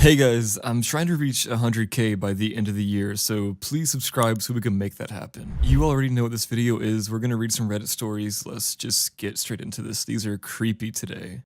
Hey guys, I'm trying to reach 100k by the end of the year, so please subscribe so we can make that happen. You already know what this video is. We're gonna read some Reddit stories. Let's just get straight into this. These are creepy today.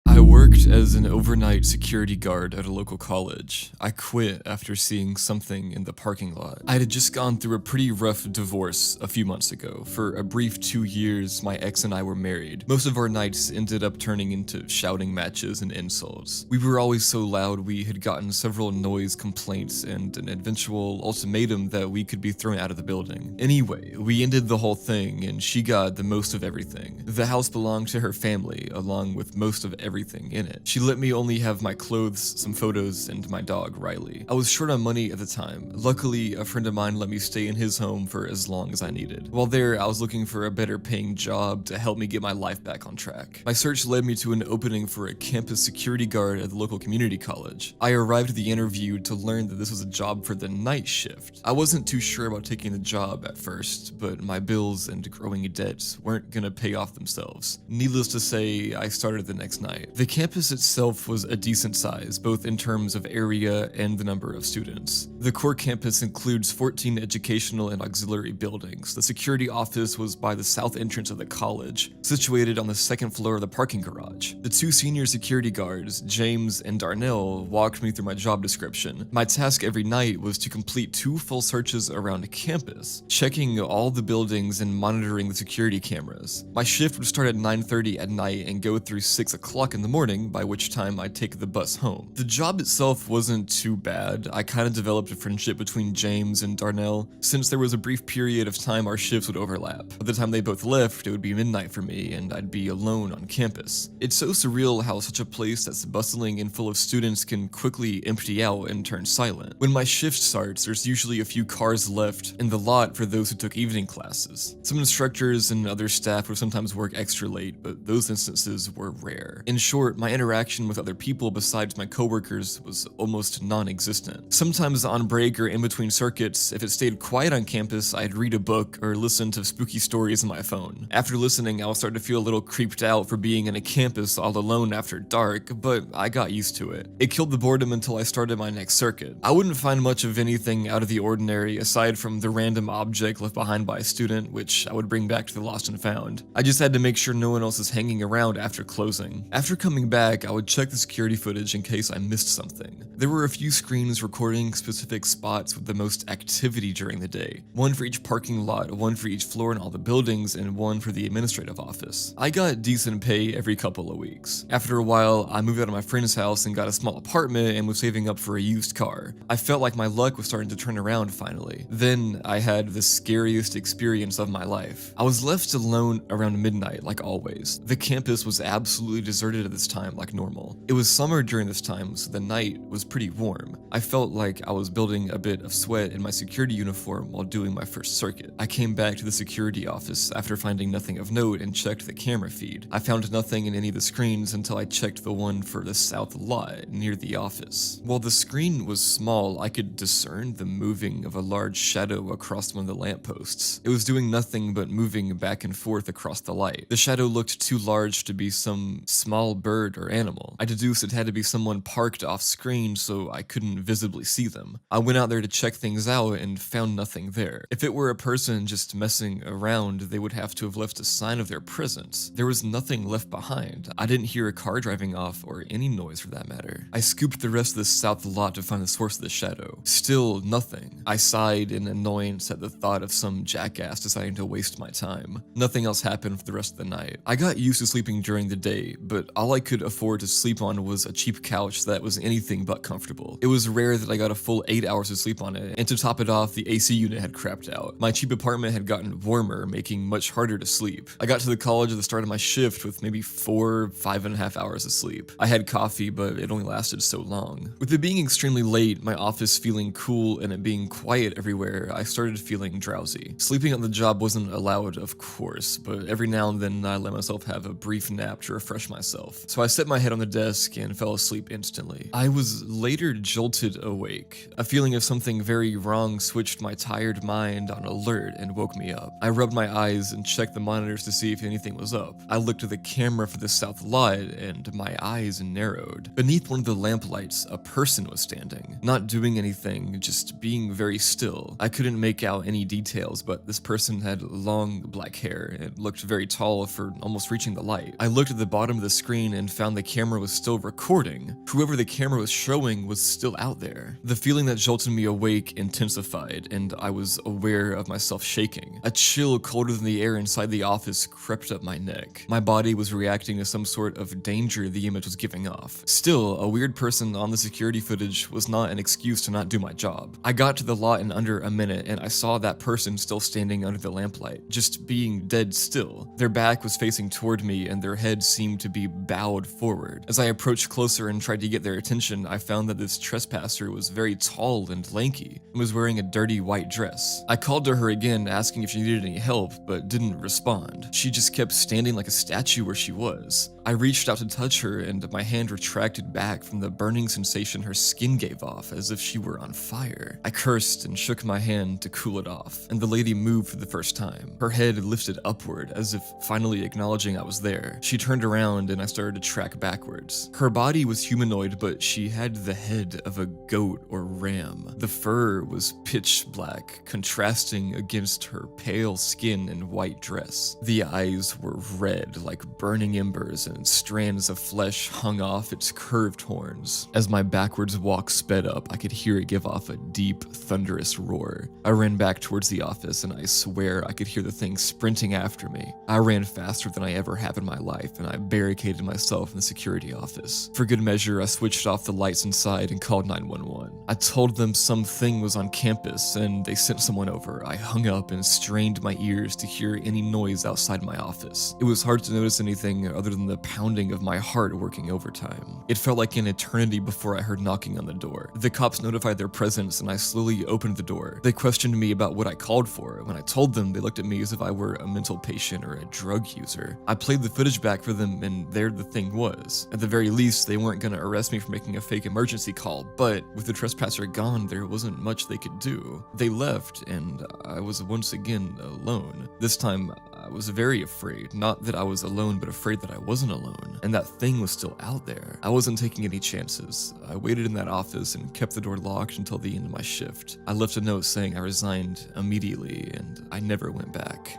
I worked as an overnight security guard at a local college. I quit after seeing something in the parking lot. I had just gone through a pretty rough divorce a few months ago. For a brief 2 years, my ex and I were married. Most of our nights ended up turning into shouting matches and insults. We were always so loud we had gotten several noise complaints and an eventual ultimatum that we could be thrown out of the building. Anyway, we ended the whole thing and she got the most of everything. The house belonged to her family, along with most of everything in it. She let me only have my clothes, some photos, and my dog, Riley. I was short on money at the time. Luckily, a friend of mine let me stay in his home for as long as I needed. While there, I was looking for a better paying job to help me get my life back on track. My search led me to an opening for a campus security guard at the local community college. I arrived at the interview to learn that this was a job for the night shift. I wasn't too sure about taking the job at first, but my bills and growing debts weren't gonna pay off themselves. Needless to say, I started the next night. The campus itself was a decent size, both in terms of area and the number of students. The core campus includes 14 educational and auxiliary buildings. The security office was by the south entrance of the college, situated on the second floor of the parking garage. The two senior security guards, James and Darnell, walked me through my job description. My task every night was to complete 2 full searches around campus, checking all the buildings and monitoring the security cameras. My shift would start at 9:30 at night and go through 6 o'clock in the morning, by which time I'd take the bus home. The job itself wasn't too bad. I kind of developed a friendship between James and Darnell, since there was a brief period of time our shifts would overlap. By the time they both left, it would be midnight for me, and I'd be alone on campus. It's so surreal how such a place that's bustling and full of students can quickly empty out and turn silent. When my shift starts, there's usually a few cars left in the lot for those who took evening classes. Some instructors and other staff would sometimes work extra late, but those instances were rare. In short, my interaction with other people besides my coworkers was almost non-existent. Sometimes on break or in between circuits, if it stayed quiet on campus, I'd read a book or listen to spooky stories on my phone. After listening, I would start to feel a little creeped out for being in a campus all alone after dark, but I got used to it. It killed the boredom until I started my next circuit. I wouldn't find much of anything out of the ordinary aside from the random object left behind by a student, which I would bring back to the lost and found. I just had to make sure no one else is hanging around after closing. After coming back, I would check the security footage in case I missed something. There were a few screens recording specific spots with the most activity during the day. One for each parking lot, one for each floor in all the buildings, and one for the administrative office. I got decent pay every couple of weeks. After a while, I moved out of my friend's house and got a small apartment and was saving up for a used car. I felt like my luck was starting to turn around finally. Then I had the scariest experience of my life. I was left alone around midnight like always. The campus was absolutely deserted at this time like normal. It was summer during this time, so the night was pretty warm. I felt like I was building a bit of sweat in my security uniform while doing my first circuit. I came back to the security office after finding nothing of note and checked the camera feed. I found nothing in any of the screens until I checked the one for the south lot near the office. While the screen was small, I could discern the moving of a large shadow across one of the lampposts. It was doing nothing but moving back and forth across the light. The shadow looked too large to be some small bird or animal. I deduced it had to be someone parked off screen so I couldn't visibly see them. I went out there to check things out and found nothing there. If it were a person just messing around, they would have to have left a sign of their presence. There was nothing left behind. I didn't hear a car driving off or any noise for that matter. I scooped the rest of the south lot to find the source of the shadow. Still nothing. I sighed in annoyance at the thought of some jackass deciding to waste my time. Nothing else happened for the rest of the night. I got used to sleeping during the day, but all I could afford to sleep on was a cheap couch that was anything but comfortable. It was rare that I got a full 8 hours of sleep on it, and to top it off, the AC unit had crapped out. My cheap apartment had gotten warmer, making much harder to sleep. I got to the college at the start of my shift with maybe 5.5 hours of sleep. I had coffee, but it only lasted so long. With it being extremely late, my office feeling cool, and it being quiet everywhere, I started feeling drowsy. Sleeping on the job wasn't allowed, of course, but every now and then I let myself have a brief nap to refresh myself. So so I set my head on the desk and fell asleep instantly. I was later jolted awake. A feeling of something very wrong switched my tired mind on alert and woke me up. I rubbed my eyes and checked the monitors to see if anything was up. I looked at the camera for the south lot and my eyes narrowed. Beneath one of the lamp lights, a person was standing, not doing anything, just being very still. I couldn't make out any details, but this person had long black hair and looked very tall for almost reaching the light. I looked at the bottom of the screen and found the camera was still recording. Whoever the camera was showing was still out there. The feeling that jolted me awake intensified, and I was aware of myself shaking. A chill colder than the air inside the office crept up my neck. My body was reacting to some sort of danger the image was giving off. Still, a weird person on the security footage was not an excuse to not do my job. I got to the lot in under a minute, and I saw that person still standing under the lamplight, just being dead still. Their back was facing toward me, and their head seemed to be bowed forward. As I approached closer and tried to get their attention, I found that this trespasser was very tall and lanky, and was wearing a dirty white dress. I called to her again, asking if she needed any help, but didn't respond. She just kept standing like a statue where she was. I reached out to touch her, and my hand retracted back from the burning sensation her skin gave off, as if she were on fire. I cursed and shook my hand to cool it off, and the lady moved for the first time. Her head lifted upward, as if finally acknowledging I was there. She turned around, and I started to track backwards. Her body was humanoid, but she had the head of a goat or ram. The fur was pitch black, contrasting against her pale skin and white dress. The eyes were red, like burning embers, and strands of flesh hung off its curved horns. As my backwards walk sped up, I could hear it give off a deep, thunderous roar. I ran back towards the office, and I swear I could hear the thing sprinting after me. I ran faster than I ever have in my life, and I barricaded myself in the security office. For good measure, I switched off the lights inside and called 911. I told them something was on campus, and they sent someone over. I hung up and strained my ears to hear any noise outside my office. It was hard to notice anything other than the pounding of my heart working overtime. It felt like an eternity before I heard knocking on the door. The cops notified their presence, and I slowly opened the door. They questioned me about what I called for. When I told them, they looked at me as if I were a mental patient or a drug user. I played the footage back for them, and there the thing was. At the very least, they weren't gonna arrest me for making a fake emergency call, but with the trespasser gone, there wasn't much they could do. They left, and I was once again alone. This time, I was very afraid. Not that I was alone, but afraid that I wasn't alone, and that thing was still out there. I wasn't taking any chances. I waited in that office and kept the door locked until the end of my shift. I left a note saying I resigned immediately, and I never went back.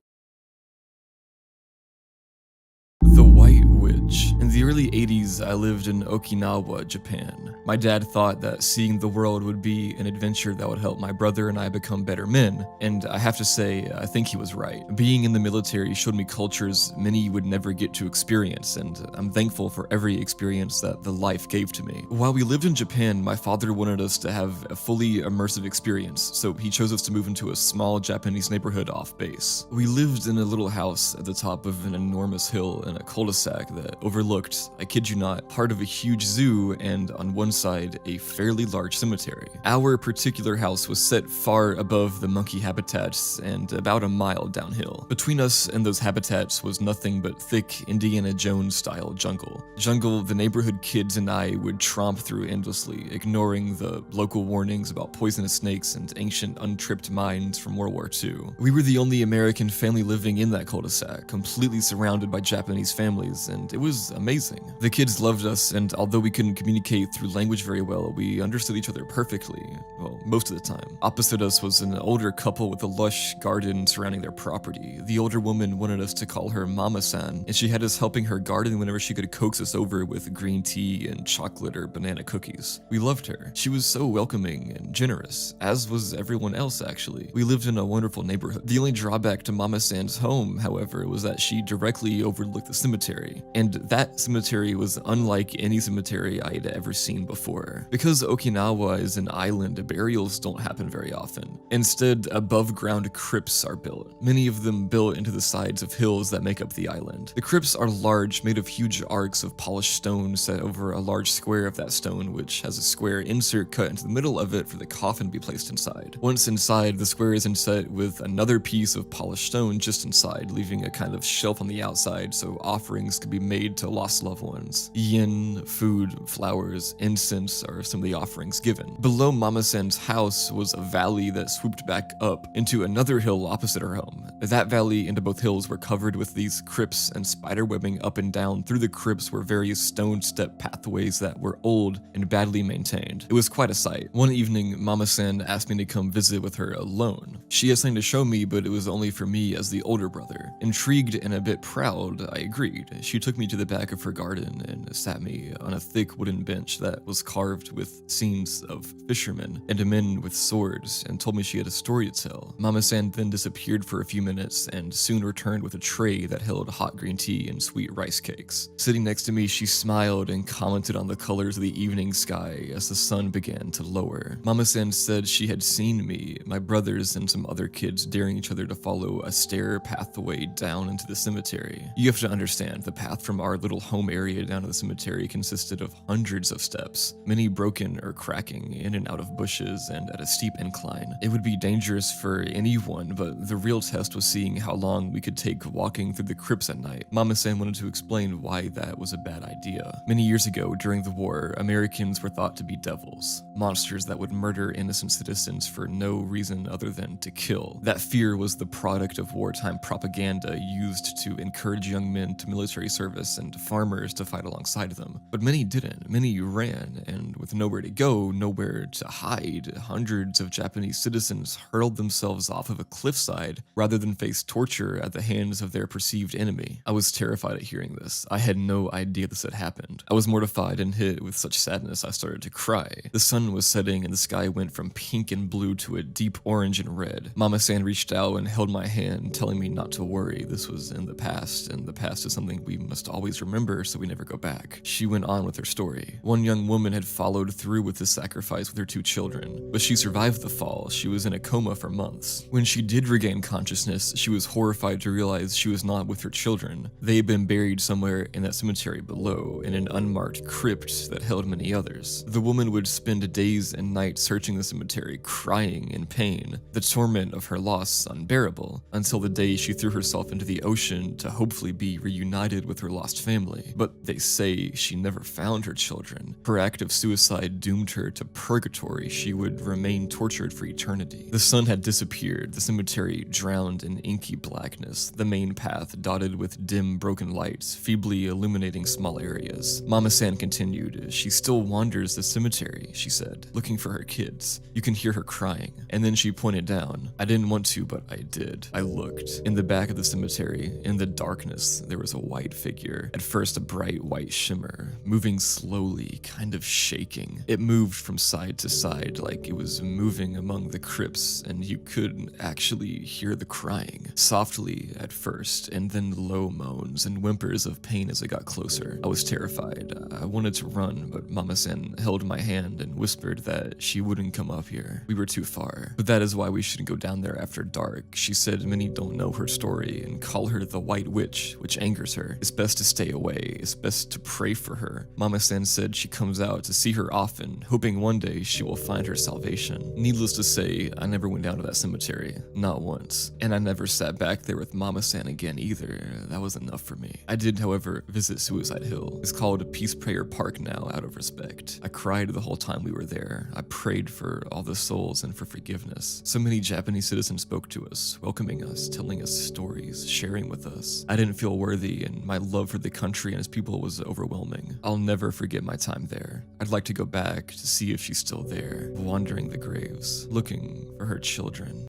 The White Witch. In the early 80s, I lived in Okinawa, Japan. My dad thought that seeing the world would be an adventure that would help my brother and I become better men, and I have to say, I think he was right. Being in the military showed me cultures many would never get to experience, and I'm thankful for every experience that the life gave to me. While we lived in Japan, my father wanted us to have a fully immersive experience, so he chose us to move into a small Japanese neighborhood off base. We lived in a little house at the top of an enormous hill in a cul-de-sac that overlooked, I kid you not, part of a huge zoo and on one side a fairly large cemetery. Our particular house was set far above the monkey habitats and about a mile downhill. Between us and those habitats was nothing but thick Indiana Jones style jungle. Jungle the neighborhood kids and I would tromp through endlessly, ignoring the local warnings about poisonous snakes and ancient untripped mines from World War II. We were the only American family living in that cul-de-sac, completely surrounded by Japanese families, and it was amazing. The kids loved us, and although we couldn't communicate through language very well, we understood each other perfectly. Well, most of the time. Opposite us was an older couple with a lush garden surrounding their property. The older woman wanted us to call her Mama-san, and she had us helping her garden whenever she could coax us over with green tea and chocolate or banana cookies. We loved her. She was so welcoming and generous, as was everyone else actually. We lived in a wonderful neighborhood. The only drawback to Mama-san's home, however, was that she directly overlooked the cemetery, and that cemetery was unlike any cemetery I had ever seen before. Because Okinawa is an island, burials don't happen very often. Instead, above-ground crypts are built, many of them built into the sides of hills that make up the island. The crypts are large, made of huge arcs of polished stone set over a large square of that stone, which has a square insert cut into the middle of it for the coffin to be placed inside. Once inside, the square is inset with another piece of polished stone just inside, leaving a kind of shelf on the outside so offerings could be made to lost loved ones. Yin, food, flowers, incense are some of the offerings given. Below Mama Sen's house was a valley that swooped back up into another hill opposite her home. That valley and both hills were covered with these crypts, and spider webbing up and down through the crypts were various stone step pathways that were old and badly maintained. It was quite a sight. One evening, Mama Sen asked me to come visit with her alone. She had something to show me, but it was only for me as the older brother. Intrigued and a bit proud, I agreed. She took me to the back of her garden and sat me on a thick wooden bench that was carved with scenes of fishermen and men with swords, and told me she had a story to tell. Mama San then disappeared for a few minutes and soon returned with a tray that held hot green tea and sweet rice cakes. Sitting next to me, she smiled and commented on the colors of the evening sky as the sun began to lower. Mama San said she had seen me, my brothers, and some other kids daring each other to follow a stair pathway down into the cemetery. You have to understand, the path from our little home area down to the cemetery consisted of hundreds of steps, many broken or cracking in and out of bushes and at a steep incline. It would be dangerous for anyone, but the real test was seeing how long we could take walking through the crypts at night. Mama San wanted to explain why that was a bad idea. Many years ago, during the war, Americans were thought to be devils, monsters that would murder innocent citizens for no reason other than to kill. That fear was the product of wartime propaganda used to encourage young men to military service and farmers to fight alongside them. But many didn't. Many ran, and with nowhere to go, nowhere to hide, hundreds of Japanese citizens hurled themselves off of a cliffside rather than face torture at the hands of their perceived enemy. I was terrified at hearing this. I had no idea this had happened. I was mortified and hit with such sadness I started to cry. The sun was setting and the sky went from pink and blue to a deep orange and red. Mama San reached out and held my hand, telling me not to worry. This was in the past, and the past is something we must always remember so we never go back. She went on with her story. One young woman had followed through with the sacrifice with her 2 children, but she survived the fall. She was in a coma for months. When she did regain consciousness, she was horrified to realize she was not with her children. They had been buried somewhere in that cemetery below, in an unmarked crypt that held many others. The woman would spend days and nights searching the cemetery, crying in pain, the torment of her loss unbearable, until the day she threw herself into the ocean to hopefully be reunited with her lost family. But they say she never found her children. Her act of suicide doomed her to purgatory. She would remain tortured for eternity. The sun had disappeared, the cemetery drowned in inky blackness, the main path dotted with dim broken lights, feebly illuminating small areas. Mama San continued, "She still wanders the cemetery," she said, "looking for her kids. You can hear her crying." And then she pointed down. I didn't want to, but I did. I looked. In the back of the cemetery, in the darkness, there was a white figure. At first a bright white shimmer, moving slowly, kind of shaking. It moved from side to side like it was moving among the crypts, and you could actually hear the crying. Softly at first, and then low moans and whimpers of pain as it got closer. I was terrified. I wanted to run, but Mama Sen held my hand and whispered that she wouldn't come up here. We were too far. But that is why we shouldn't go down there after dark. She said many don't know her story and call her the White Witch, which angers her. It's best to stay away. It's best to pray for her. Mama Sen said she comes out to see her often, hoping one day she will find her salvation. Needless to say, I never went down to that cemetery. Not once. And I never sat back there with Mama San again either. That was enough for me. I did, however, visit Suicide Hill. It's called Peace Prayer Park now, out of respect. I cried the whole time we were there. I prayed for all the souls and for forgiveness. So many Japanese citizens spoke to us, welcoming us, telling us stories, sharing with us. I didn't feel worthy, and my love for the country and its people was overwhelming. I'll never forget my time there. I'd like to go back to see if she's still there, wandering the graves, looking for her children.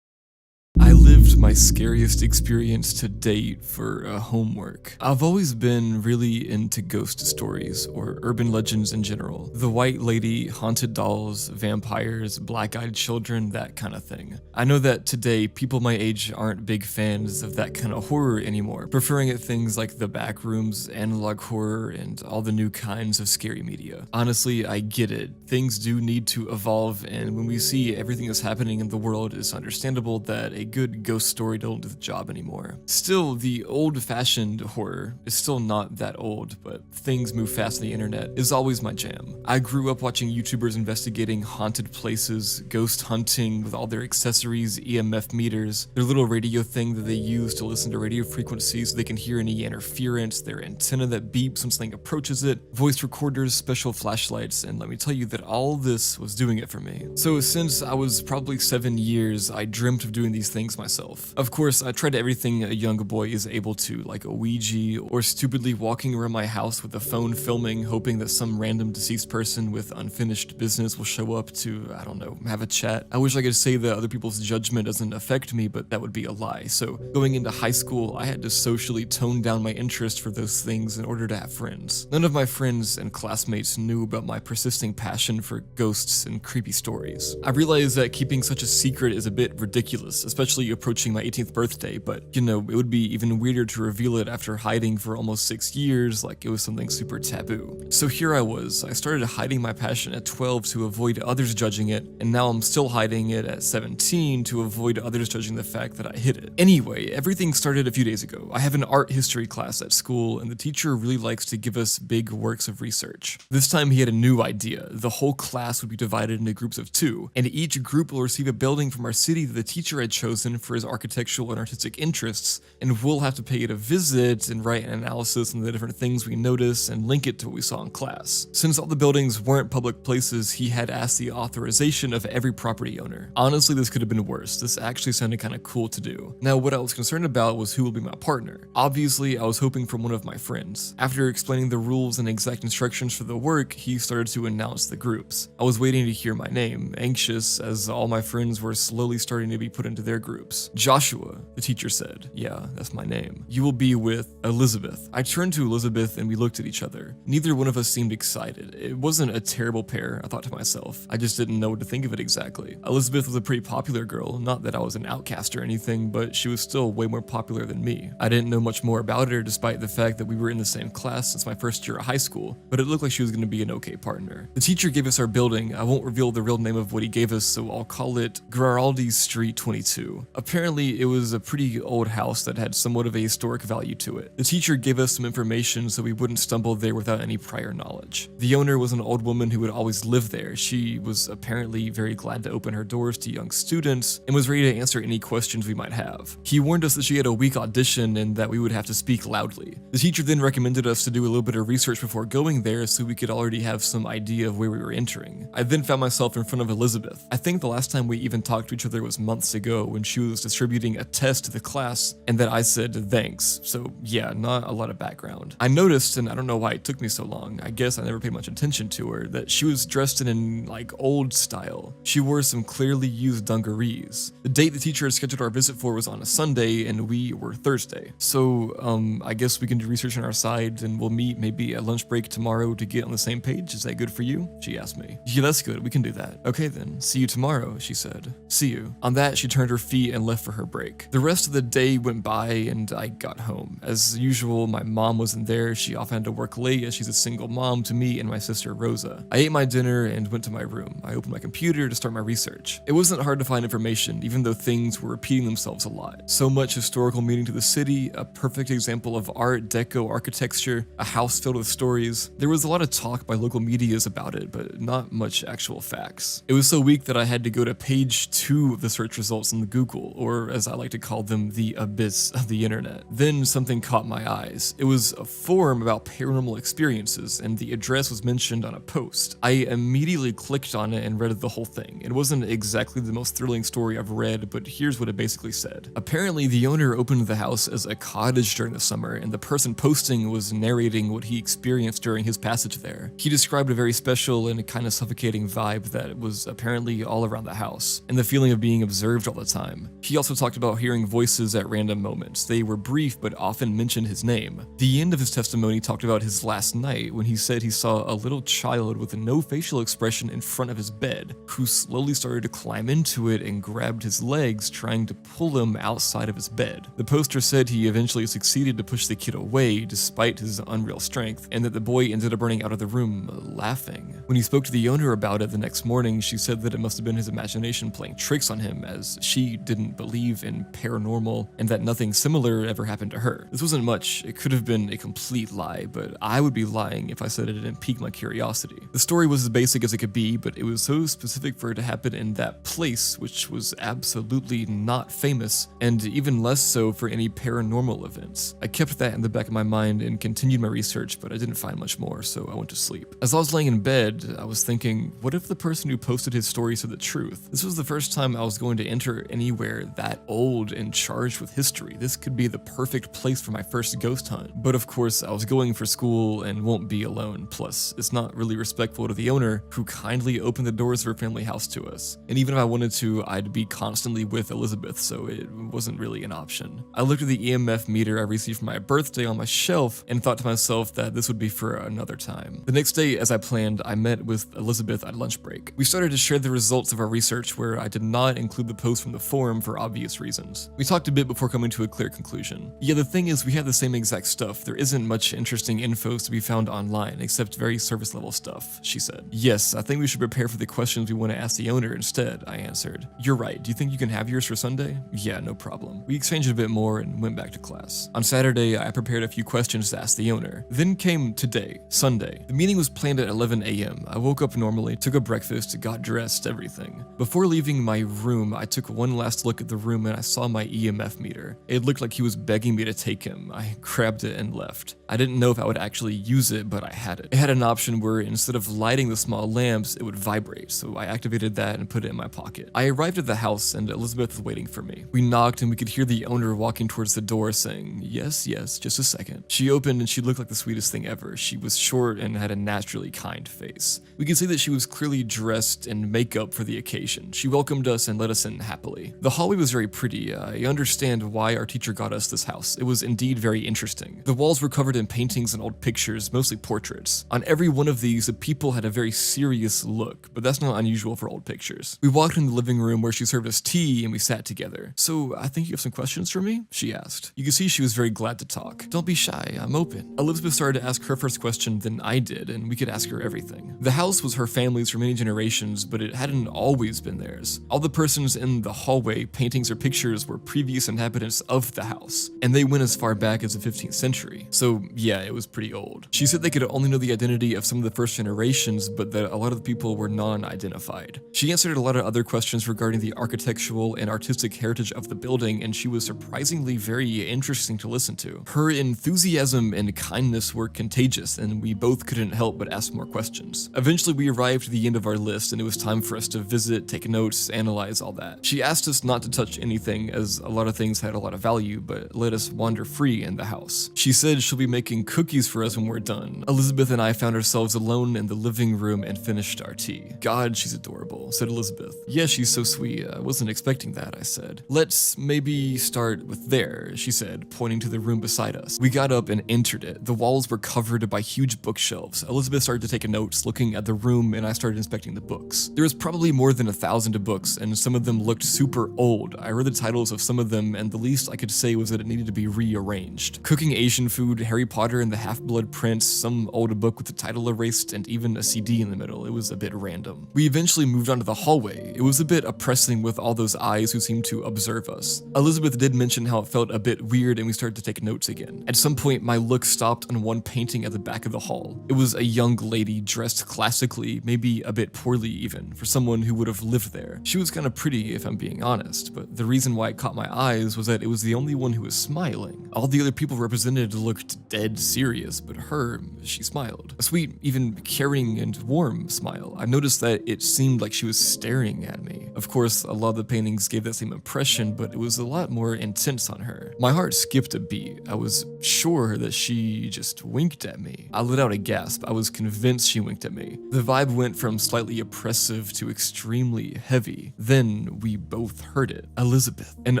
I lived my scariest experience to date for homework. I've always been really into ghost stories, or urban legends in general. The White Lady, haunted dolls, vampires, black-eyed children, that kind of thing. I know that today, people my age aren't big fans of that kind of horror anymore, preferring it things like the backrooms, analog horror, and all the new kinds of scary media. Honestly, I get it. Things do need to evolve, and when we see everything that's happening in the world, it's understandable that a good ghost story don't do the job anymore. Still, the old-fashioned horror is still not that old, but things move fast on the internet is always my jam. I grew up watching YouTubers investigating haunted places, ghost hunting with all their accessories, EMF meters, their little radio thing that they use to listen to radio frequencies so they can hear any interference, their antenna that beeps when something approaches it, voice recorders, special flashlights, and let me tell you that all this was doing it for me. So since I was probably 7 years, I dreamt of doing these things myself. Of course, I tried everything a young boy is able to, like a Ouija, or stupidly walking around my house with a phone filming, hoping that some random deceased person with unfinished business will show up to, I don't know, have a chat. I wish I could say that other people's judgment doesn't affect me, but that would be a lie. So going into high school, I had to socially tone down my interest for those things in order to have friends. None of my friends and classmates knew about my persisting passion for ghosts and creepy stories. I realized that keeping such a secret is a bit ridiculous, especially approaching my 18th birthday, but you know, it would be even weirder to reveal it after hiding for almost 6 years like it was something super taboo. So here I was, I started hiding my passion at 12 to avoid others judging it, and now I'm still hiding it at 17 to avoid others judging the fact that I hid it. Anyway, everything started a few days ago. I have an art history class at school, and the teacher really likes to give us big works of research. This time he had a new idea. The whole class would be divided into groups of 2, and each group will receive a building from our city that the teacher had chosen for his architectural and artistic interests, and we'll have to pay it a visit and write an analysis on the different things we notice and link it to what we saw in class. Since all the buildings weren't public places, he had asked the authorization of every property owner. Honestly, this could have been worse. This actually sounded kind of cool to do. Now, what I was concerned about was who will be my partner. Obviously, I was hoping for one of my friends. After explaining the rules and exact instructions for the work, he started to announce the groups. I was waiting to hear my name, anxious as all my friends were slowly starting to be put into their groups. Joshua, the teacher said. Yeah, that's my name. You will be with Elizabeth. I turned to Elizabeth and we looked at each other. Neither one of us seemed excited. It wasn't a terrible pair, I thought to myself. I just didn't know what to think of it exactly. Elizabeth was a pretty popular girl, not that I was an outcast or anything, but she was still way more popular than me. I didn't know much more about her despite the fact that we were in the same class since my first year of high school, but it looked like she was going to be an okay partner. The teacher gave us our building. I won't reveal the real name of what he gave us, so I'll call it Giraldi Street 22. Apparently, it was a pretty old house that had somewhat of a historic value to it. The teacher gave us some information so we wouldn't stumble there without any prior knowledge. The owner was an old woman who had always lived there. She was apparently very glad to open her doors to young students and was ready to answer any questions we might have. He warned us that she had a weak audition and that we would have to speak loudly. The teacher then recommended us to do a little bit of research before going there so we could already have some idea of where we were entering. I then found myself in front of Elizabeth. I think the last time we even talked to each other was months ago when she was distributing a test to the class and that I said thanks. So yeah, not a lot of background. I noticed, and I don't know why it took me so long, I guess I never paid much attention to her, that she was dressed in like old style. She wore some clearly used dungarees. The date the teacher had scheduled our visit for was on a Sunday and we were Thursday. So I guess we can do research on our side and we'll meet maybe at lunch break tomorrow to get on the same page. Is that good for you? She asked me. Yeah, that's good. We can do that. Okay then. See you tomorrow, she said. See you. On that, she turned her feet and left for her break. The rest of the day went by and I got home. As usual, my mom wasn't there. She often had to work late as she's a single mom to me and my sister Rosa. I ate my dinner and went to my room. I opened my computer to start my research. It wasn't hard to find information, even though things were repeating themselves a lot. So much historical meaning to the city, a perfect example of Art Deco architecture, a house filled with stories. There was a lot of talk by local medias about it, but not much actual facts. It was so weak that I had to go to page 2 of the search results in the Google, or as I like to call them, the abyss of the internet. Then something caught my eyes. It was a forum about paranormal experiences, and the address was mentioned on a post. I immediately clicked on it and read the whole thing. It wasn't exactly the most thrilling story I've read, but here's what it basically said. Apparently, the owner opened the house as a cottage during the summer, and the person posting was narrating what he experienced during his passage there. He described a very special and kind of suffocating vibe that was apparently all around the house, and the feeling of being observed all the time. He also talked about hearing voices at random moments. They were brief, but often mentioned his name. The end of his testimony talked about his last night when he said he saw a little child with no facial expression in front of his bed, who slowly started to climb into it and grabbed his legs, trying to pull him outside of his bed. The poster said he eventually succeeded to push the kid away despite his unreal strength, and that the boy ended up running out of the room laughing. When he spoke to the owner about it the next morning, she said that it must have been his imagination playing tricks on him, as she didn't believe believe in paranormal and that nothing similar ever happened to her. This wasn't much, it could have been a complete lie, but I would be lying if I said it didn't pique my curiosity. The story was as basic as it could be, but it was so specific for it to happen in that place, which was absolutely not famous, and even less so for any paranormal events. I kept that in the back of my mind and continued my research, but I didn't find much more, so I went to sleep. As I was laying in bed, I was thinking, what if the person who posted his story said the truth? This was the first time I was going to enter anywhere that old and charged with history. This could be the perfect place for my first ghost hunt. But of course, I was going for school and won't be alone. Plus, it's not really respectful to the owner who kindly opened the doors of her family house to us. And even if I wanted to, I'd be constantly with Elizabeth, so it wasn't really an option. I looked at the EMF meter I received for my birthday on my shelf and thought to myself that this would be for another time. The next day, as I planned, I met with Elizabeth at lunch break. We started to share the results of our research, where I did not include the post from the forum for obvious reasons. We talked a bit before coming to a clear conclusion. Yeah, the thing is, we have the same exact stuff. There isn't much interesting info to be found online, except very surface level stuff, she said. Yes, I think we should prepare for the questions we want to ask the owner instead, I answered. You're right, do you think you can have yours for Sunday? Yeah, no problem. We exchanged a bit more and went back to class. On Saturday, I prepared a few questions to ask the owner. Then came today, Sunday. The meeting was planned at 11 a.m. I woke up normally, took a breakfast, got dressed, everything. Before leaving my room, I took one last look at the room and I saw my EMF meter. It looked like he was begging me to take him. I grabbed it and left. I didn't know if I would actually use it, but I had it. It had an option where instead of lighting the small lamps, it would vibrate, so I activated that and put it in my pocket. I arrived at the house and Elizabeth was waiting for me. We knocked and we could hear the owner walking towards the door saying, yes, just a second. She opened and she looked like the sweetest thing ever. She was short and had a naturally kind face. We could see that she was clearly dressed in makeup for the occasion. She welcomed us and let us in happily. The hallway was very pretty. I understand why our teacher got us this house. It was indeed very interesting. The walls were covered in paintings and old pictures, mostly portraits. On every one of these, the people had a very serious look, but that's not unusual for old pictures. We walked in the living room where she served us tea and we sat together. So I think you have some questions for me? She asked. You could see she was very glad to talk. Don't be shy, I'm open. Elizabeth started to ask her first question, then I did, and we could ask her everything. The house was her family's for many generations, but it hadn't always been theirs. All the persons in the hallway, paintings or pictures, were previous inhabitants of the house, and they went as far back as the 15th century. So yeah, it was pretty old. She said they could only know the identity of some of the first generations, but that a lot of the people were non-identified. She answered a lot of other questions regarding the architectural and artistic heritage of the building, and she was surprisingly very interesting to listen to. Her enthusiasm and kindness were contagious, and we both couldn't help but ask more questions. Eventually we arrived to the end of our list, and it was time for us to visit, take notes, analyze all that. She asked us not to touch anything, as a lot of things had a lot of value, but let us wander free in the house. She said she'll be making cookies for us when we're done. Elizabeth and I found ourselves alone in the living room and finished our tea. God, she's adorable, said Elizabeth. Yeah, she's so sweet. I wasn't expecting that, I said. Let's maybe start with there, she said, pointing to the room beside us. We got up and entered it. The walls were covered by huge bookshelves. Elizabeth started to take notes, looking at the room, and I started inspecting the books. There was probably more than 1,000 books, and some of them looked super old. I read the titles of some of them, and the least I could say was that it needed to be rearranged. Cooking Asian Food, Harry Potter and the Half-Blood Prince, some old book with the title erased, and even a CD in the middle. It was a bit random. We eventually moved on to the hallway. It was a bit oppressing with all those eyes who seemed to observe us. Elizabeth did mention how it felt a bit weird, and we started to take notes again. At some point, my look stopped on one painting at the back of the hall. It was a young lady dressed classically, maybe a bit poorly even, for someone who would have lived there. She was kind of pretty, if I'm being honest, but the reason why it caught my eyes was that it was the only one who was smiling. All the other people represented looked dead serious, but her, she smiled. A sweet, even caring and warm smile. I noticed that it seemed like she was staring at me. Of course, a lot of the paintings gave that same impression, but it was a lot more intense on her. My heart skipped a beat. I was sure that she just winked at me. I let out a gasp. I was convinced she winked at me. The vibe went from slightly oppressive to extremely heavy. Then we both heard it. Elizabeth. An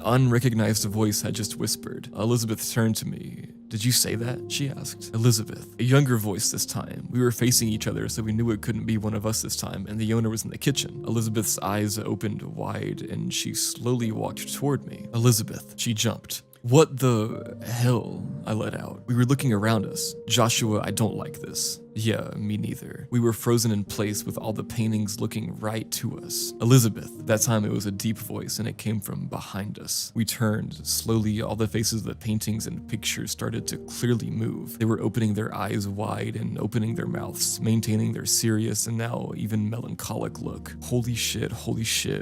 unrecognized voice had just whispered. Elizabeth turned to me. Did you say that? She asked. Elizabeth. A younger voice this time. We were facing each other, so we knew it couldn't be one of us this time, and the owner was in the kitchen. Elizabeth's eyes opened wide, and she slowly walked toward me. Elizabeth. She jumped. What the hell? I let out. We were looking around us. Joshua, I don't like this. Yeah, me neither. We were frozen in place with all the paintings looking right to us. Elizabeth. That time it was a deep voice and it came from behind us. We turned. Slowly, all the faces of the paintings and pictures started to clearly move. They were opening their eyes wide and opening their mouths, maintaining their serious and now even melancholic look. Holy shit,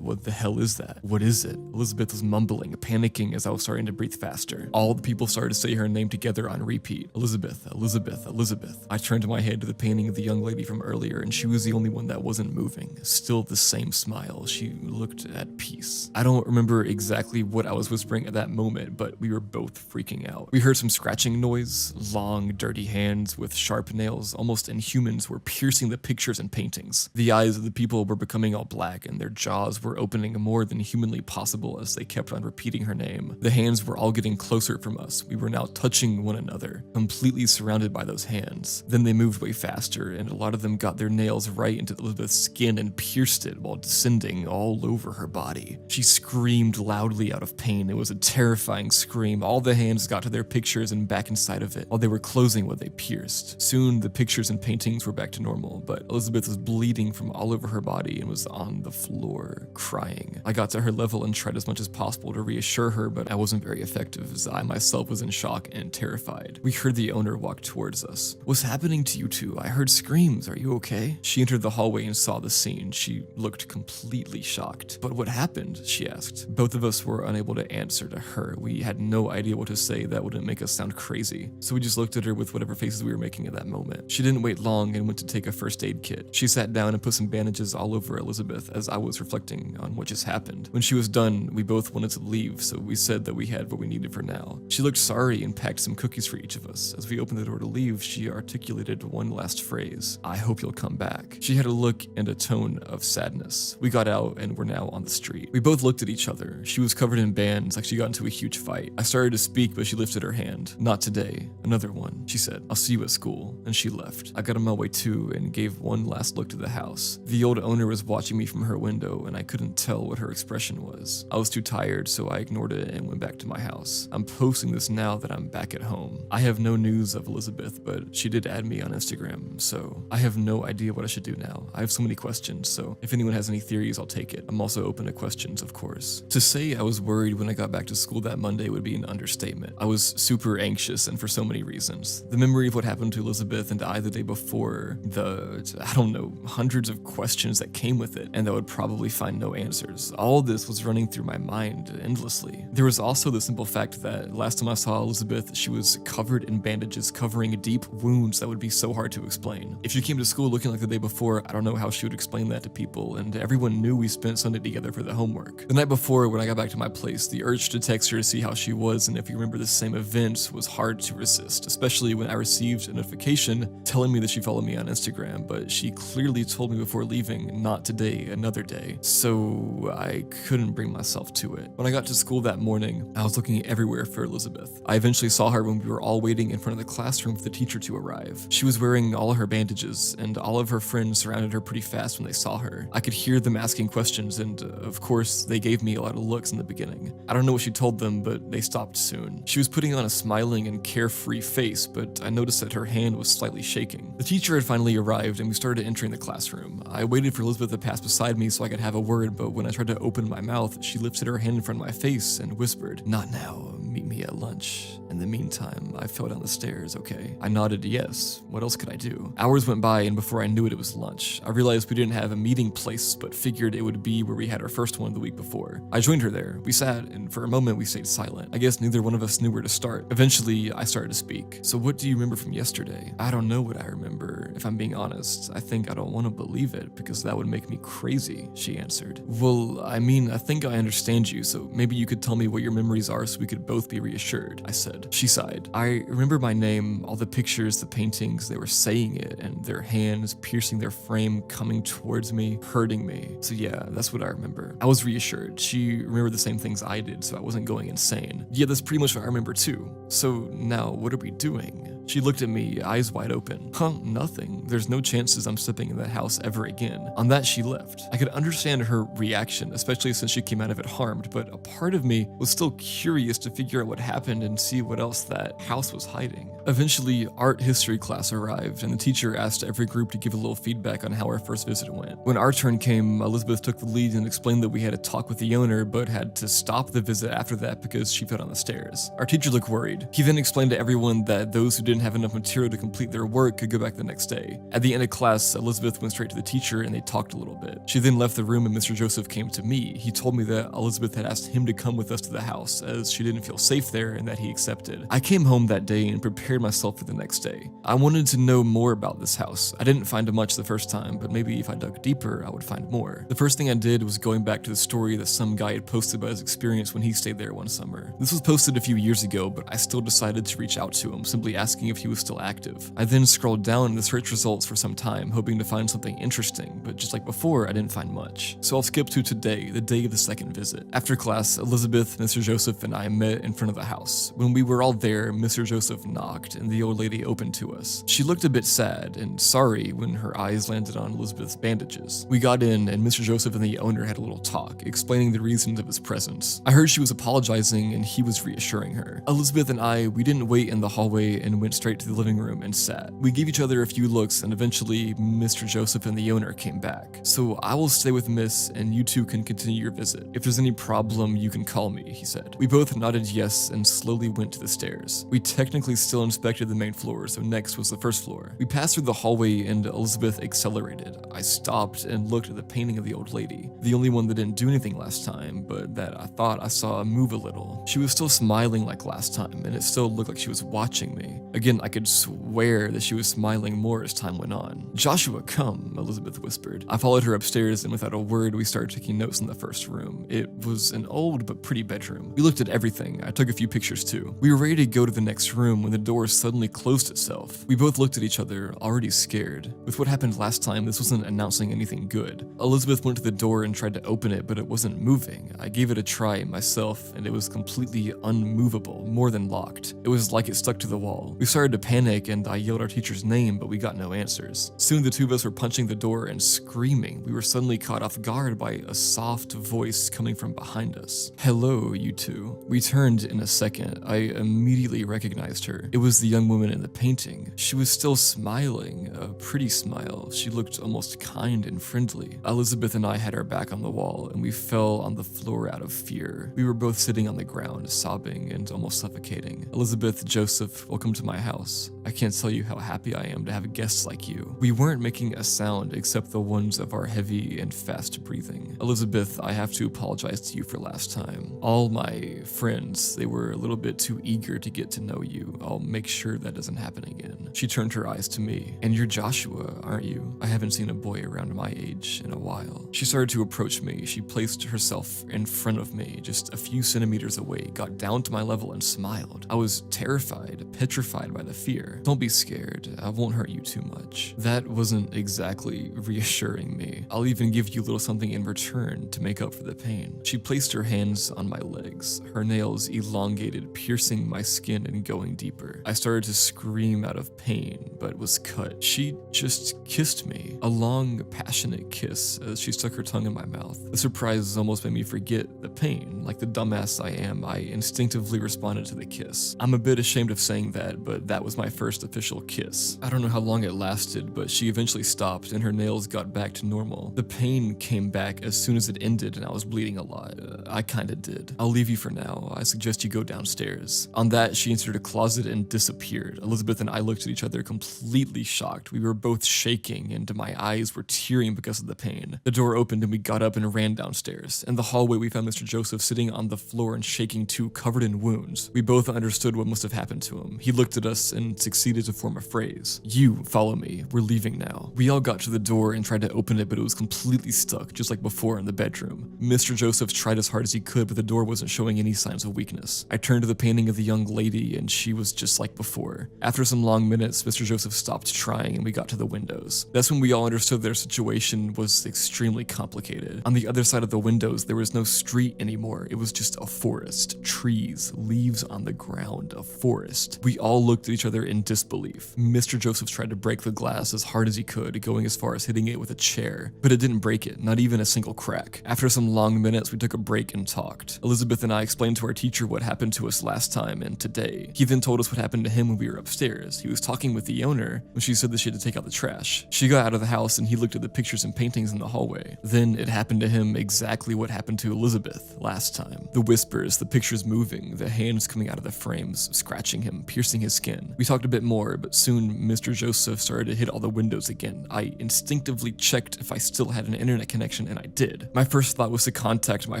what the hell is that? What is it? Elizabeth was mumbling, panicking as I was starting to breathe faster. All the people started to say her name together on repeat. Elizabeth, Elizabeth, Elizabeth. I turned my head to the painting of the young lady from earlier and she was the only one that wasn't moving. Still the same smile. She looked at peace. I don't remember exactly what I was whispering at that moment, but we were both freaking out. We heard some scratching noise. Long, dirty hands with sharp nails, almost inhumans, were piercing the pictures and paintings. The eyes of the people were becoming all black and their jaws were opening more than humanly possible as they kept on repeating her name. The hands were all getting closer from us. We were now touching one another, completely surrounded by those hands. Then they moved way faster, and a lot of them got their nails right into Elizabeth's skin and pierced it while descending all over her body. She screamed loudly out of pain. It was a terrifying scream. All the hands got to their pictures and back inside of it while they were closing what they pierced. Soon the pictures and paintings were back to normal, but Elizabeth was bleeding from all over her body and was on the floor, crying. I got to her level and tried as much as possible to reassure her, but I wasn't very effective as I myself was in shock and terrified. We heard the owner walk towards us. "What's happening to you two? I heard screams. Are you okay?" She entered the hallway and saw the scene. She looked completely shocked. "But what happened?" she asked. Both of us were unable to answer to her. We had no idea what to say that wouldn't make us sound crazy, so we just looked at her with whatever faces we were making at that moment. She didn't wait long and went to take a first aid kit. She sat down and put some bandages all over Elizabeth as I was reflecting on what just happened. When she was done, we both wanted to leave, so we said that we had what we needed for now. She looked sorry and packed some cookies for each of us. As we opened the door to leave, she articulated one last phrase: "I hope you'll come back." She had a look and a tone of sadness. We got out and were now on the street. We both looked at each other. She was covered in bands like she got into a huge fight. I started to speak, but she lifted her hand. "Not today. Another one," she said. "I'll see you at school." And she left. I got on my way too and gave one last look to the house. The old owner was watching me from her window and I couldn't tell what her expression was. I was too tired, so I ignored it and went back to my house. I'm posting this now that I'm back at home. I have no news of Elizabeth, but she did add me on Instagram, so I have no idea what I should do now. I have so many questions, so if anyone has any theories, I'll take it. I'm also open to questions, of course. To say I was worried when I got back to school that Monday would be an understatement. I was super anxious and for so many reasons. The memory of what happened to Elizabeth and I the day before, I don't know, hundreds of questions that came with it and that would probably find no answers. All this was running through my mind endlessly. There was also the simple fact that last time I saw Elizabeth, she was covered in bandages covering deep wounds that would be so hard to explain. If she came to school looking like the day before, I don't know how she would explain that to people, and everyone knew we spent Sunday together for the homework. The night before, when I got back to my place, the urge to text her to see how she was and if you remember the same event was hard to resist, especially when I received a notification telling me that she followed me on Instagram, but she clearly told me before leaving, not today, another day, so I couldn't bring myself to it. When I got to school that morning, I was looking everywhere for Elizabeth. I eventually saw her when we were all waiting in front of the classroom for the teacher to arrive. She was wearing all her bandages, and all of her friends surrounded her pretty fast when they saw her. I could hear them asking questions, and of course, they gave me a lot of looks in the beginning. I don't know what she told them, but they stopped soon. She was putting on a smiling and carefree face, but I noticed that her hand was slightly shaking. The teacher had finally arrived, and we started entering the classroom. I waited for Elizabeth to pass beside me so I could have a word, but when I tried to open my mouth, she lifted her hand in front of my face and whispered, "Not now, meet me at lunch. In the meantime, I fell down the stairs, okay?" I nodded yes. What else could I do? Hours went by, and before I knew it, it was lunch. I realized we didn't have a meeting place, but figured it would be where we had our first one the week before. I joined her there. We sat, and for a moment we stayed silent. I guess neither one of us knew where to start. Eventually, I started to speak. "So what do you remember from yesterday?" "I don't know what I remember. If I'm being honest, I think I don't want to believe it because that would make me crazy," she answered. "Well, I mean, I think I understand you, so maybe you could tell me what your memories are so we could both be reassured," I said. She sighed. "I remember my name, all the pictures, the paintings, they were saying it, and their hands piercing their frame, coming towards me, hurting me. So yeah, that's what I remember." I was reassured. She remembered the same things I did, so I wasn't going insane. "Yeah, that's pretty much what I remember too. So now, what are we doing?" She looked at me, eyes wide open. Nothing. There's no chances I'm stepping in that house ever again." On that, she left. I could understand her reaction, especially since she came out of it harmed, but a part of me was still curious to figure out what happened and see what else that house was hiding. Eventually, art history class arrived, and the teacher asked every group to give a little feedback on how our first visit went. When our turn came, Elizabeth took the lead and explained that we had a talk with the owner, but had to stop the visit after that because she fell on the stairs. Our teacher looked worried. He then explained to everyone that those who didn't have enough material to complete their work could go back the next day. At the end of class, Elizabeth went straight to the teacher and they talked a little bit. She then left the room and Mr. Joseph came to me. He told me that Elizabeth had asked him to come with us to the house as she didn't feel safe there and that he accepted. I came home that day and prepared myself for the next day. I wanted to know more about this house. I didn't find much the first time, but maybe if I dug deeper, I would find more. The first thing I did was going back to the story that some guy had posted about his experience when he stayed there one summer. This was posted a few years ago, but I still decided to reach out to him, simply asking if he was still active. I then scrolled down in the search results for some time, hoping to find something interesting, but just like before, I didn't find much. So I'll skip to today, the day of the second visit. After class, Elizabeth, Mr. Joseph, and I met in front of the house. When we were all there, Mr. Joseph knocked, and the old lady opened to us. She looked a bit sad and sorry when her eyes landed on Elizabeth's bandages. We got in, and Mr. Joseph and the owner had a little talk, explaining the reasons of his presence. I heard she was apologizing, and he was reassuring her. Elizabeth and we didn't wait in the hallway and went straight to the living room and sat. We gave each other a few looks, and eventually, Mr. Joseph and the owner came back. So I will stay with Miss, and you two can continue your visit. If there's any problem, you can call me, he said. We both nodded yes and slowly went to the stairs. We technically still inspected the main floor, so next was the first floor. We passed through the hallway and Elizabeth accelerated. I stopped and looked at the painting of the old lady, the only one that didn't do anything last time, but that I thought I saw move a little. She was still smiling like last time, and it still looked like she was watching me. Again, I could swear that she was smiling more as time went on. "Joshua, come," Elizabeth whispered. I followed her upstairs, and without a word, we started taking notes in the first room. It was an old but pretty bedroom. We looked at everything. I took a few pictures too. We were ready to go to the next room when the door suddenly closed itself. We both looked at each other, already scared. With what happened last time, this wasn't announcing anything good. Elizabeth went to the door and tried to open it, but it wasn't moving. I gave it a try myself, and it was completely unmovable, more than locked. It was like it stuck to the wall. We started to panic, and I yelled our teacher's name, but we got no answers. Soon the two of us were punching the door and screaming. We were suddenly caught off guard by a soft voice coming from behind us. "Hello, you two." We turned in a second. I immediately recognized her. It was the young woman in the painting. She was still smiling, a pretty smile. She looked almost kind and friendly. Elizabeth and I had our back on the wall, and we fell on the floor out of fear. We were both sitting on the ground, sobbing and almost suffocating. "Elizabeth, Joseph, welcome to my house. I can't tell you how happy I am to have guests like you." We weren't making a sound except the ones of our heavy and fast breathing. "Elizabeth, I have to apologize to you for last time. All my friends, they were a little bit too eager to get to know you. I'll make sure that doesn't happen again." She turned her eyes to me. "And you're Joshua, aren't you? I haven't seen a boy around my age in a while." She started to approach me. She placed herself in front of me, just a few centimeters away, got down to my level and smiled. I was terrified, petrified by the fear. "Don't be scared. I won't hurt you too much." That wasn't exactly reassuring me. "I'll even give you a little something in return to make up for the pain." She placed her hands on my legs, her nails elongated, piercing my skin and going deeper. I started to scream out of pain, but was cut. She just kissed me, a long, passionate kiss as she stuck her tongue in my mouth. The surprise almost made me forget the pain. Like the dumbass I am, I instinctively responded to the kiss. I'm a bit ashamed of saying that, but that was my first official kiss. I don't know how long it lasted, but she eventually stopped and her nails got back to normal. The pain came back as soon as it ended and I was bleeding a lot. I kinda did. "I'll leave you for now. I suggest you go downstairs." On that, she entered a closet and disappeared. Elizabeth and I looked at each other completely shocked. We were both shaking and my eyes were tearing because of the pain. The door opened and we got up and ran downstairs. In the hallway, we found Mr. Joseph sitting on the floor and shaking too, covered in wounds. We both understood what must have happened to him. He looked at us and succeeded to form a phrase. "You follow me. We're leaving now." We all got to the door and tried to open it, but it was completely stuck, just like before in the bedroom. Mr. Joseph tried as hard as he could, but the door wasn't showing any signs of weakness. I turned to the painting of the young lady and she was just like before. After some long minutes, Mr. Joseph stopped trying and we got to the windows. That's when we all understood their situation was extremely complicated. On the other side of the windows, there was no street anymore. It was just a forest, trees, leaves on the ground, a forest. We all looked at each other in disbelief. Mr. Joseph tried to break the glass as hard as he could, going as far as hitting it with a chair, but it didn't break it, not even a single crack. After some long minutes, we took a break and talked. Elizabeth and I explained to our teacher what happened to us last time and today. He then told us what happened happened to him when we were upstairs. He was talking with the owner when she said that she had to take out the trash. She got out of the house and he looked at the pictures and paintings in the hallway. Then it happened to him exactly what happened to Elizabeth last time. The whispers, the pictures moving, the hands coming out of the frames, scratching him, piercing his skin. We talked a bit more, but soon Mr. Joseph started to hit all the windows again. I instinctively checked if I still had an internet connection, and I did. My first thought was to contact my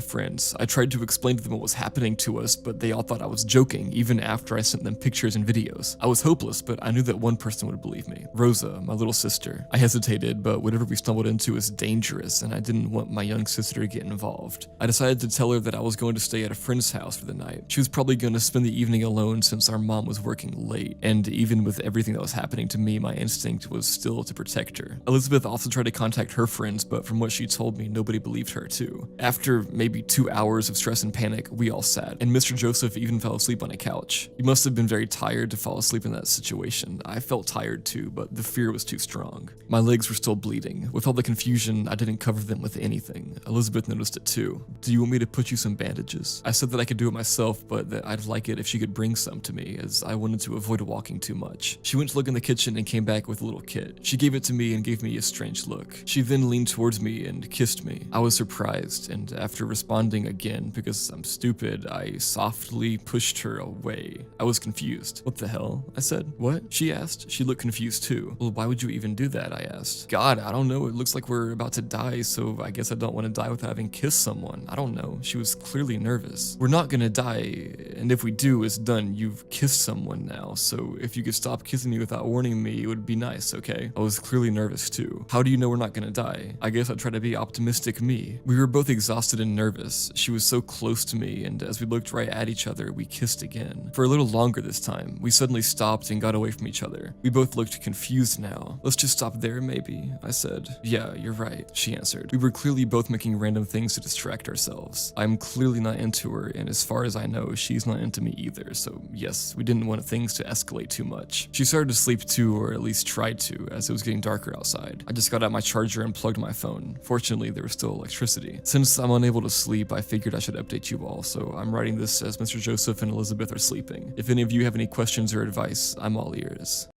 friends. I tried to explain to them what was happening to us, but they all thought I was joking, even after I sent them pictures and videos. I was hopeless, but I knew that one person would believe me. Rosa, my little sister. I hesitated, but whatever we stumbled into was dangerous, and I didn't want my young sister to get involved. I decided to tell her that I was going to stay at a friend's house for the night. She was probably going to spend the evening alone since our mom was working late, and even with everything that was happening to me, my instinct was still to protect her. Elizabeth also tried to contact her friends, but from what she told me, nobody believed her too. After maybe 2 hours of stress and panic, we all sat, and Mr. Joseph even fell asleep on a couch. He must have been very tired to fall asleep in that situation. I felt tired too, but the fear was too strong. My legs were still bleeding. With all the confusion, I didn't cover them with anything. Elizabeth noticed it too. "Do you want me to put you some bandages?" I said that I could do it myself, but that I'd like it if she could bring some to me, as I wanted to avoid walking too much. She went to look in the kitchen and came back with a little kit. She gave it to me and gave me a strange look. She then leaned towards me and kissed me. I was surprised, and after responding again, because I'm stupid, I softly pushed her away. I was confused. "What the hell?" I said. "What?" she asked. She looked confused too. "Well, why would you even do that?" I asked. "God, I don't know. It looks like we're about to die, so I guess I don't want to die without having kissed someone. I don't know." She was clearly nervous. "We're not gonna die, and if we do, it's done. You've kissed someone now, so if you could stop kissing me without warning me, it would be nice, okay?" I was clearly nervous too. "How do you know we're not gonna die?" I guess I'd try to be optimistic me. We were both exhausted and nervous. She was so close to me, and as we looked right at each other, we kissed again. For a little longer this time. We suddenly stopped and got away from each other. We both looked confused now. "Let's just stop there, maybe," I said. "Yeah, you're right," she answered. We were clearly both making random things to distract ourselves. I'm clearly not into her, and as far as I know, she's not into me either, so yes, we didn't want things to escalate too much. She started to sleep too, or at least tried to, as it was getting darker outside. I just got out my charger and plugged my phone. Fortunately, there was still electricity. Since I'm unable to sleep, I figured I should update you all, so I'm writing this as Mr. Joseph and Elizabeth are sleeping. If any of you have any questions or advice, I'm all ears.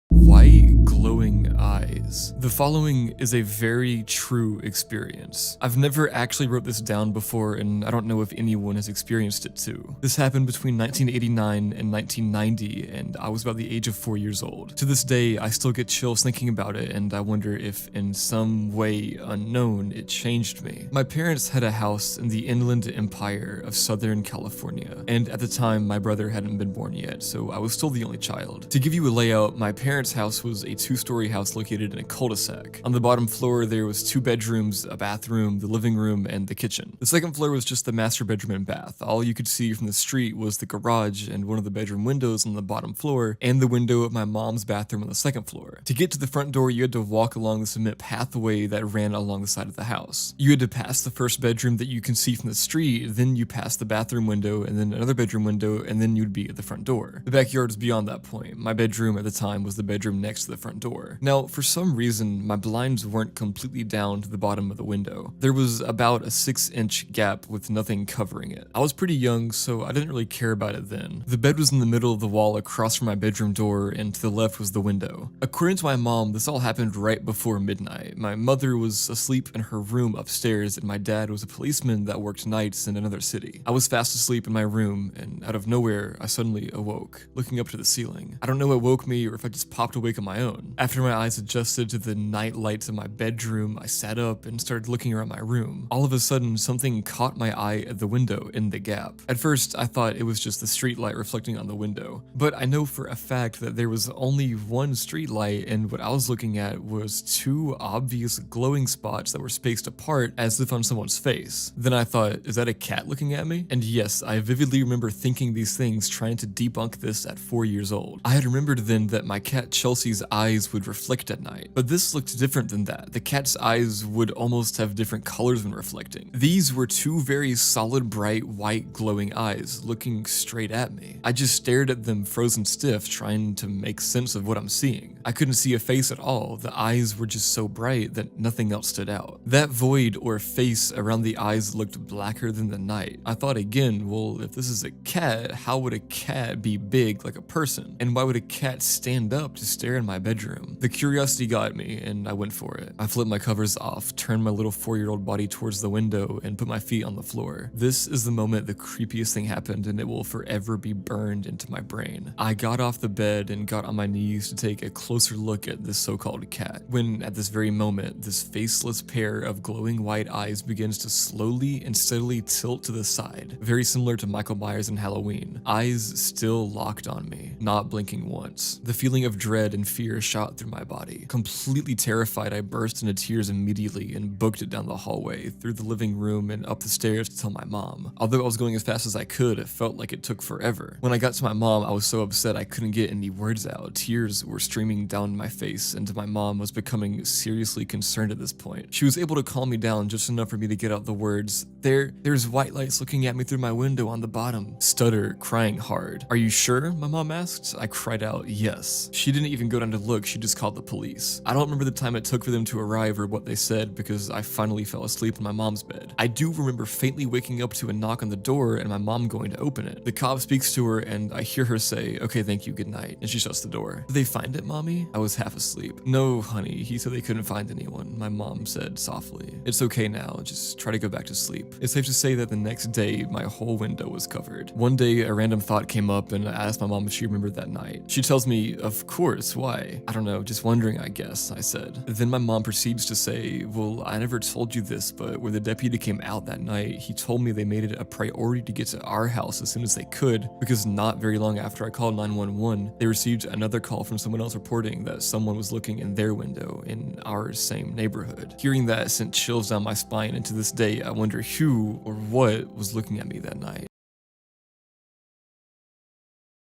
White glowing eyes. The following is a very true experience. I've never actually wrote this down before, and I don't know if anyone has experienced it too. This happened between 1989 and 1990, and I was about the age of 4 years old. To this day, I still get chills thinking about it, and I wonder if in some way unknown it changed me. My parents had a house in the Inland Empire of Southern California, and at the time my brother hadn't been born yet, so I was still the only child. To give you a layout, my parents' house was a 2-story house located in a cul-de-sac. On the bottom floor there was 2 bedrooms, a bathroom, the living room, and the kitchen. The second floor was just the master bedroom and bath. All you could see from the street was the garage and one of the bedroom windows on the bottom floor, and the window of my mom's bathroom on the second floor. To get to the front door, you had to walk along the cement pathway that ran along the side of the house. You had to pass the first bedroom that you can see from the street, then you pass the bathroom window, and then another bedroom window, and then you'd be at the front door. The backyard was beyond that point. My bedroom at the time was the bedroom next to the front door. Now, for some reason, my blinds weren't completely down to the bottom of the window. There was about a 6-inch gap with nothing covering it. I was pretty young, so I didn't really care about it then. The bed was in the middle of the wall across from my bedroom door, and to the left was the window. According to my mom, this all happened right before midnight. My mother was asleep in her room upstairs, and my dad was a policeman that worked nights in another city. I was fast asleep in my room, and out of nowhere, I suddenly awoke, looking up to the ceiling. I don't know what woke me or if I just popped awake on my own. After my eyes adjusted to the night lights in my bedroom, I sat up and started looking around my room. All of a sudden, something caught my eye at the window in the gap. At first, I thought it was just the street light reflecting on the window, but I know for a fact that there was only one street light, and what I was looking at was 2 obvious glowing spots that were spaced apart as if on someone's face. Then I thought, is that a cat looking at me? And yes, I vividly remember thinking these things, trying to debunk this at 4 years old. I had remembered then that my cat Chelsea's eyes would reflect at night, but this looked different than that. The cat's eyes would almost have different colors when reflecting. These were 2 very solid, bright, white, glowing eyes looking straight at me. I just stared at them frozen stiff, trying to make sense of what I'm seeing. I couldn't see a face at all. The eyes were just so bright that nothing else stood out. That void or face around the eyes looked blacker than the night. I thought again, well, if this is a cat, how would a cat be big like a person? And why would a cat stand up to stare in my bedroom? The curiosity got me, and I went for it. I flipped my covers off, turned my little 4-year-old body towards the window, and put my feet on the floor. This is the moment the creepiest thing happened, and it will forever be burned into my brain. I got off the bed and got on my knees to take a closer look at this so-called cat, when at this very moment, this faceless pair of glowing white eyes begins to slowly and steadily tilt to the side, very similar to Michael Myers in Halloween. Eyes still locked on me, not blinking once. The feeling of dread and fear shot through my body. Completely terrified, I burst into tears immediately and booked it down the hallway, through the living room and up the stairs to tell my mom. Although I was going as fast as I could, it felt like it took forever. When I got to my mom, I was so upset I couldn't get any words out. Tears were streaming down my face, and my mom was becoming seriously concerned at this point. She was able to calm me down just enough for me to get out the words, There's white lights looking at me through my window on the bottom. Stutter, crying hard. Are you sure? My mom asked. I cried out, yes. She didn't even go down to look, she just called the police. I don't remember the time it took for them to arrive or what they said because I finally fell asleep in my mom's bed. I do remember faintly waking up to a knock on the door and my mom going to open it. The cop speaks to her and I hear her say, okay, thank you, good night, and she shuts the door. Did they find it, mommy? I was half asleep. No, honey, he said they couldn't find anyone, my mom said softly. It's okay now, just try to go back to sleep. It's safe to say that the next day, my whole window was covered. One day, a random thought came up and I asked my mom if she remembered that night. She tells me, of course, why? I don't know, just wondering, I guess, I said. Then my mom proceeds to say, well, I never told you this, but when the deputy came out that night, he told me they made it a priority to get to our house as soon as they could, because not very long after I called 911, they received another call from someone else reporting that someone was looking in their window in our same neighborhood. Hearing that sent chills down my spine, and to this day, I wonder who or what was looking at me that night.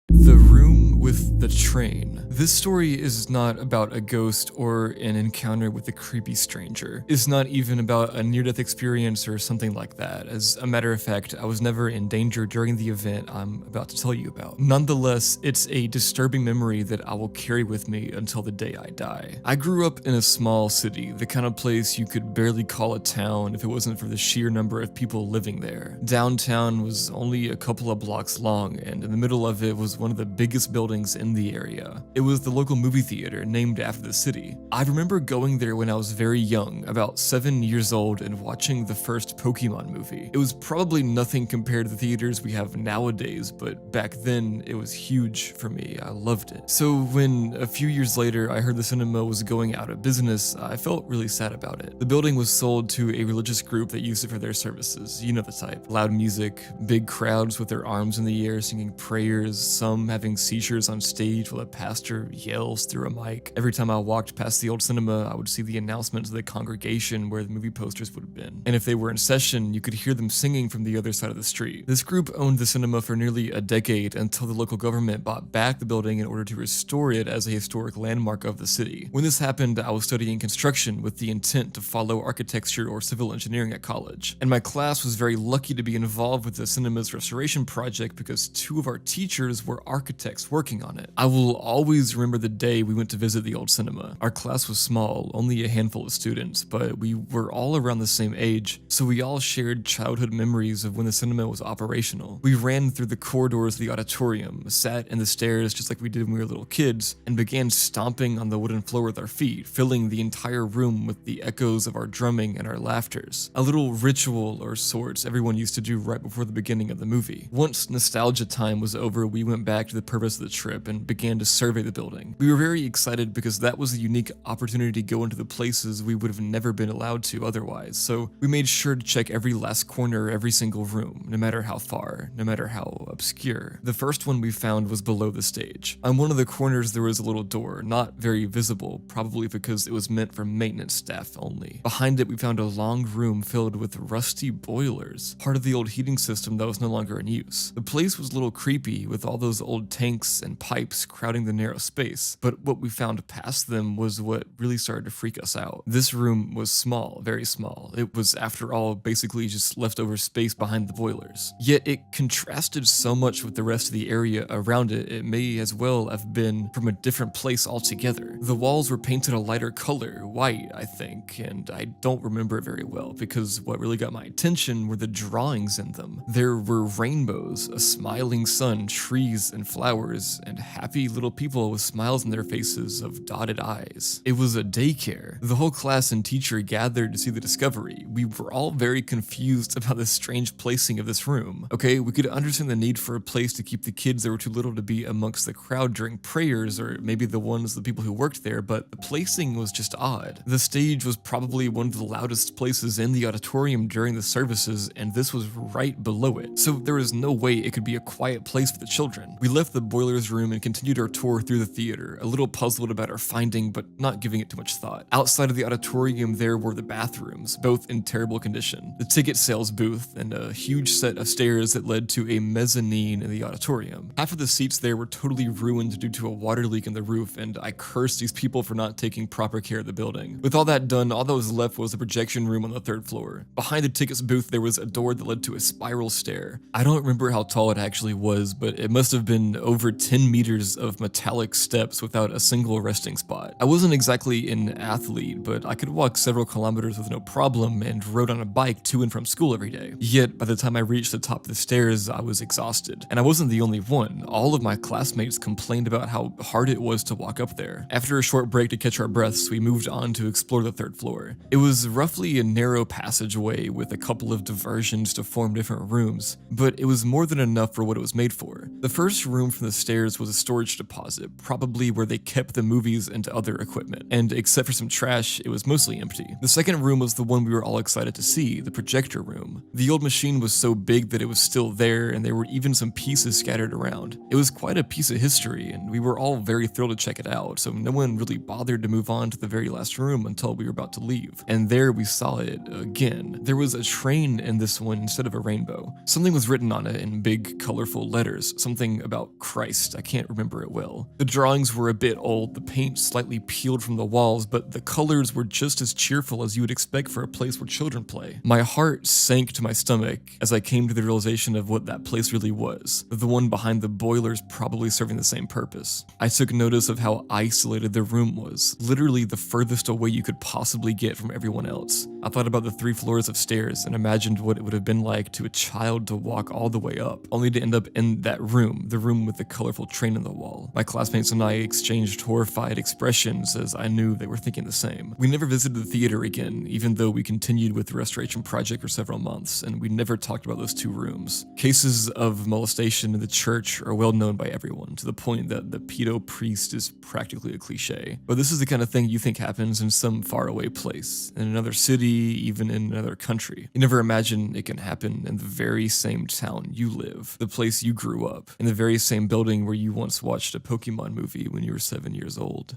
The room with the train. This story is not about a ghost or an encounter with a creepy stranger. It's not even about a near-death experience or something like that. As a matter of fact, I was never in danger during the event I'm about to tell you about. Nonetheless, it's a disturbing memory that I will carry with me until the day I die. I grew up in a small city, the kind of place you could barely call a town if it wasn't for the sheer number of people living there. Downtown was only a couple of blocks long, and in the middle of it was one of the biggest buildings in the area. It was the local movie theater named after the city. I remember going there when I was very young, about 7 years old, and watching the first Pokemon movie. It was probably nothing compared to the theaters we have nowadays, but back then it was huge for me. I loved it. So when a few years later I heard the cinema was going out of business, I felt really sad about it. The building was sold to a religious group that used it for their services. You know the type. Loud music, big crowds with their arms in the air singing prayers, some having seizures on stage while a pastor yells through a mic. Every time I walked past the old cinema, I would see the announcements of the congregation where the movie posters would have been. And if they were in session, you could hear them singing from the other side of the street. This group owned the cinema for nearly a decade until the local government bought back the building in order to restore it as a historic landmark of the city. When this happened, I was studying construction with the intent to follow architecture or civil engineering at college. And my class was very lucky to be involved with the cinema's restoration project because 2 of our teachers were architects working on it. I will always remember the day we went to visit the old cinema. Our class was small, only a handful of students, but we were all around the same age, so we all shared childhood memories of when the cinema was operational. We ran through the corridors of the auditorium, sat in the stairs just like we did when we were little kids, and began stomping on the wooden floor with our feet, filling the entire room with the echoes of our drumming and our laughters. A little ritual or sorts everyone used to do right before the beginning of the movie. Once nostalgia time was over, we went back to the purpose of the trip and began to survey the building. We were very excited because that was a unique opportunity to go into the places we would have never been allowed to otherwise, so we made sure to check every last corner, every single room, no matter how far, no matter how obscure. The first one we found was below the stage. On one of the corners there was a little door, not very visible, probably because it was meant for maintenance staff only. Behind it we found a long room filled with rusty boilers, part of the old heating system that was no longer in use. The place was a little creepy with all those old tanks and pipes pipes crowding the narrow space, but what we found past them was what really started to freak us out. This room was small, very small. It was, after all, basically just leftover space behind the boilers. Yet it contrasted so much with the rest of the area around it, it may as well have been from a different place altogether. The walls were painted a lighter color, white, I think, and I don't remember it very well because what really got my attention were the drawings in them. There were rainbows, a smiling sun, trees and flowers, and happy little people with smiles on their faces of dotted eyes. It was a daycare. The whole class and teacher gathered to see the discovery. We were all very confused about the strange placing of this room. Okay, we could understand the need for a place to keep the kids that were too little to be amongst the crowd during prayers, or maybe the people who worked there, but the placing was just odd. The stage was probably one of the loudest places in the auditorium during the services, and this was right below it, so there was no way it could be a quiet place for the children. We left the boilers room and continued our tour through the theater, a little puzzled about our finding, but not giving it too much thought. Outside of the auditorium there were the bathrooms, both in terrible condition, the ticket sales booth, and a huge set of stairs that led to a mezzanine in the auditorium. Half of the seats there were totally ruined due to a water leak in the roof, and I cursed these people for not taking proper care of the building. With all that done, all that was left was a projection room on the 3rd floor. Behind the tickets booth there was a door that led to a spiral stair. I don't remember how tall it actually was, but it must have been over 10 meters of metallic steps without a single resting spot. I wasn't exactly an athlete, but I could walk several kilometers with no problem and rode on a bike to and from school every day. Yet, by the time I reached the top of the stairs, I was exhausted. And I wasn't the only one. All of my classmates complained about how hard it was to walk up there. After a short break to catch our breaths, we moved on to explore the 3rd floor. It was roughly a narrow passageway with a couple of diversions to form different rooms, but it was more than enough for what it was made for. The first room from the stairs was a storage deposit, probably where they kept the movies and other equipment, and except for some trash, it was mostly empty. The second room was the one we were all excited to see, the projector room. The old machine was so big that it was still there, and there were even some pieces scattered around. It was quite a piece of history, and we were all very thrilled to check it out, so no one really bothered to move on to the very last room until we were about to leave. And there we saw it again. There was a train in this one instead of a rainbow. Something was written on it in big, colorful letters, something about Christ. I can't remember it well. The drawings were a bit old, the paint slightly peeled from the walls, but the colors were just as cheerful as you would expect for a place where children play. My heart sank to my stomach as I came to the realization of what that place really was. The one behind the boilers probably serving the same purpose. I took notice of how isolated the room was, literally the furthest away you could possibly get from everyone else. I thought about the 3 floors of stairs and imagined what it would have been like to a child to walk all the way up, only to end up in that room, the room with the colorful train on the wall. My classmates and I exchanged horrified expressions as I knew they were thinking the same. We never visited the theater again, even though we continued with the restoration project for several months, and we never talked about those 2 rooms. Cases of molestation in the church are well known by everyone, to the point that the pedo priest is practically a cliche. But this is the kind of thing you think happens in some faraway place, in another city, even in another country. You never imagine it can happen in the very same town you live, the place you grew up, in the very same building where you once watched a Pokemon movie when you were 7 years old.